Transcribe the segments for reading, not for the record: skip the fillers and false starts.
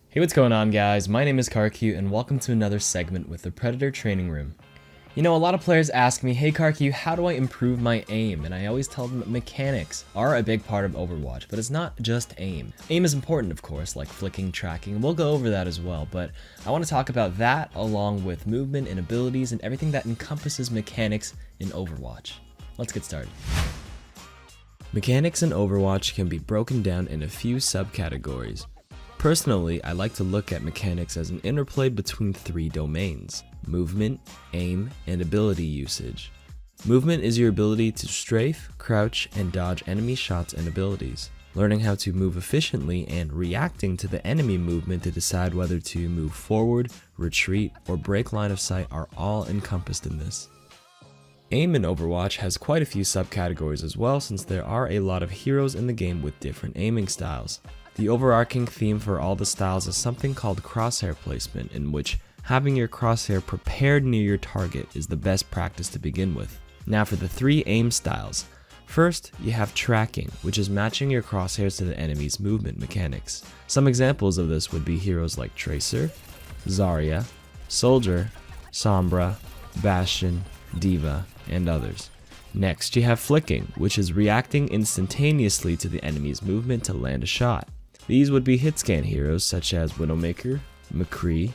Hey, what's going on, guys? My name is KarQ and welcome to another segment with the Predator Training Room. You know, a lot of players ask me, hey KarQ, how do I improve my aim? And I always tell them mechanics are a big part of Overwatch, but it's not just aim. Aim is important, of course, like flicking, tracking, and we'll go over that as well, but I want to talk about that along with movement and abilities and everything that encompasses mechanics in Overwatch. Let's get started. Mechanics in Overwatch can be broken down in a few subcategories. Personally, I like to look at mechanics as an interplay between three domains: movement, aim, and ability usage. Movement is your ability to strafe, crouch, and dodge enemy shots and abilities. Learning how to move efficiently and reacting to the enemy movement to decide whether to move forward, retreat, or break line of sight are all encompassed in this. Aim in Overwatch has quite a few subcategories as well, since there are a lot of heroes in the game with different aiming styles. The overarching theme for all the styles is something called Crosshair Placement, in which having your crosshair prepared near your target is the best practice to begin with. Now for the three aim styles. First, you have tracking, which is matching your crosshairs to the enemy's movement mechanics. Some examples of this would be heroes like Tracer, Zarya, Soldier, Sombra, Bastion, D.Va, and others. Next, you have flicking, which is reacting instantaneously to the enemy's movement to land a shot. These would be hitscan heroes such as Widowmaker, McCree,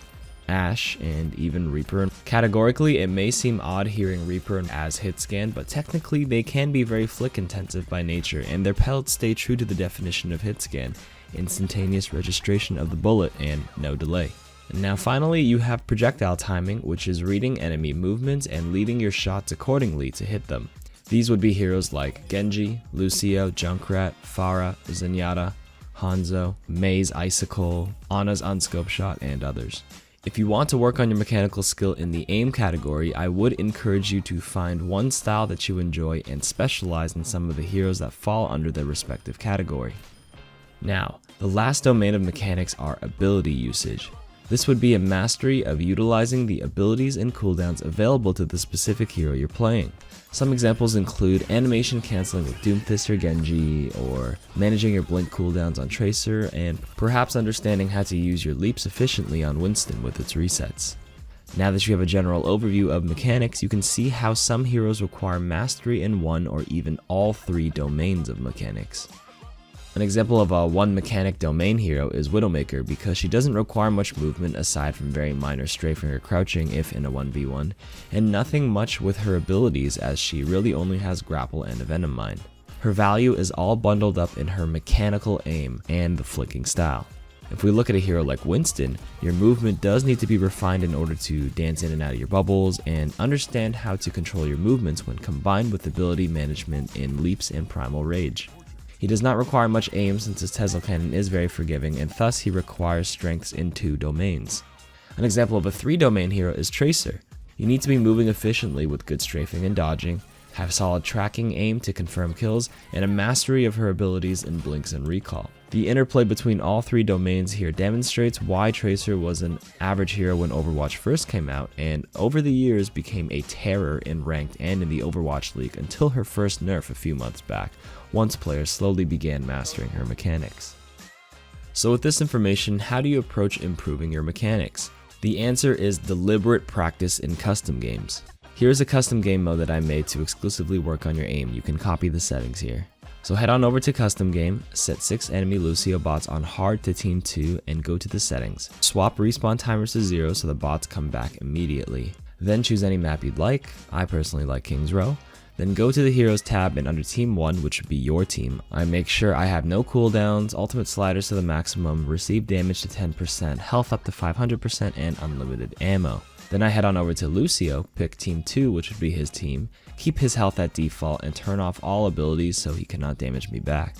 Ashe, and even Reaper. Categorically, it may seem odd hearing Reaper as hitscan, but technically they can be very flick intensive by nature, and their pellets stay true to the definition of hitscan: instantaneous registration of the bullet and no delay. And now finally, you have projectile timing, which is reading enemy movements and leading your shots accordingly to hit them. These would be heroes like Genji, Lucio, Junkrat, Pharah, Zenyatta, Hanzo, Mei's Icicle, Ana's Unscope Shot, and others. If you want to work on your mechanical skill in the aim category, I would encourage you to find one style that you enjoy and specialize in some of the heroes that fall under their respective category. Now, the last domain of mechanics are ability usage. This would be a mastery of utilizing the abilities and cooldowns available to the specific hero you're playing. Some examples include animation cancelling with Doomfist or Genji, or managing your blink cooldowns on Tracer, and perhaps understanding how to use your leaps efficiently on Winston with its resets. Now that you have a general overview of mechanics, you can see how some heroes require mastery in one or even all three domains of mechanics. An example of a one mechanic domain hero is Widowmaker, because she doesn't require much movement aside from very minor strafing or crouching if in a 1v1, and nothing much with her abilities, as she really only has grapple and a venom mine. Her value is all bundled up in her mechanical aim and the flicking style. If we look at a hero like Winston, your movement does need to be refined in order to dance in and out of your bubbles and understand how to control your movements when combined with ability management in leaps and primal rage. He does not require much aim since his Tesla cannon is very forgiving, and thus he requires strengths in two domains. An example of a three domain hero is Tracer. You need to be moving efficiently with good strafing and dodging, have solid tracking aim to confirm kills, and a mastery of her abilities in blinks and recall. The interplay between all three domains here demonstrates why Tracer was an average hero when Overwatch first came out, and over the years became a terror in ranked and in the Overwatch League until her first nerf a few months back, once players slowly began mastering her mechanics. So with this information, how do you approach improving your mechanics? The answer is deliberate practice in custom games. Here's a custom game mode that I made to exclusively work on your aim. You can copy the settings here. So head on over to custom game, set 6 enemy Lucio bots on hard to team 2, and go to the settings. Swap respawn timers to 0 so the bots come back immediately. Then choose any map you'd like. I personally like King's Row. Then go to the Heroes tab, and under Team 1, which would be your team, I make sure I have no cooldowns, ultimate sliders to the maximum, receive damage to 10%, health up to 500%, and unlimited ammo. Then I head on over to Lucio, pick Team 2, which would be his team, keep his health at default, and turn off all abilities so he cannot damage me back.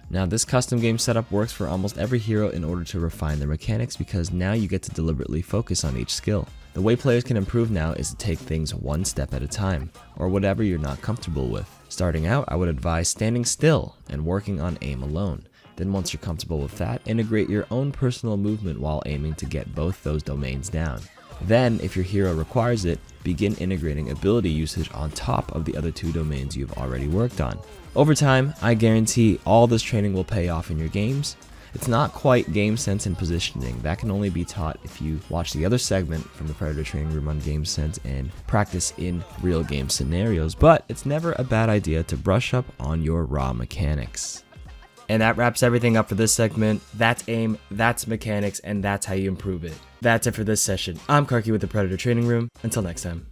Now this custom game setup works for almost every hero in order to refine their mechanics, because now you get to deliberately focus on each skill. The way players can improve now is to take things one step at a time, or whatever you're not comfortable with. Starting out, I would advise standing still and working on aim alone. Then once you're comfortable with that, integrate your own personal movement while aiming to get both those domains down. Then, if your hero requires it, begin integrating ability usage on top of the other two domains you've already worked on. Over time, I guarantee all this training will pay off in your games. It's not quite game sense and positioning. That can only be taught if you watch the other segment from the Predator Training Room on game sense and practice in real game scenarios, but it's never a bad idea to brush up on your raw mechanics. And that wraps everything up for this segment. That's aim, that's mechanics, and that's how you improve it. That's it for this session. I'm KarQ with the Predator Training Room. Until next time.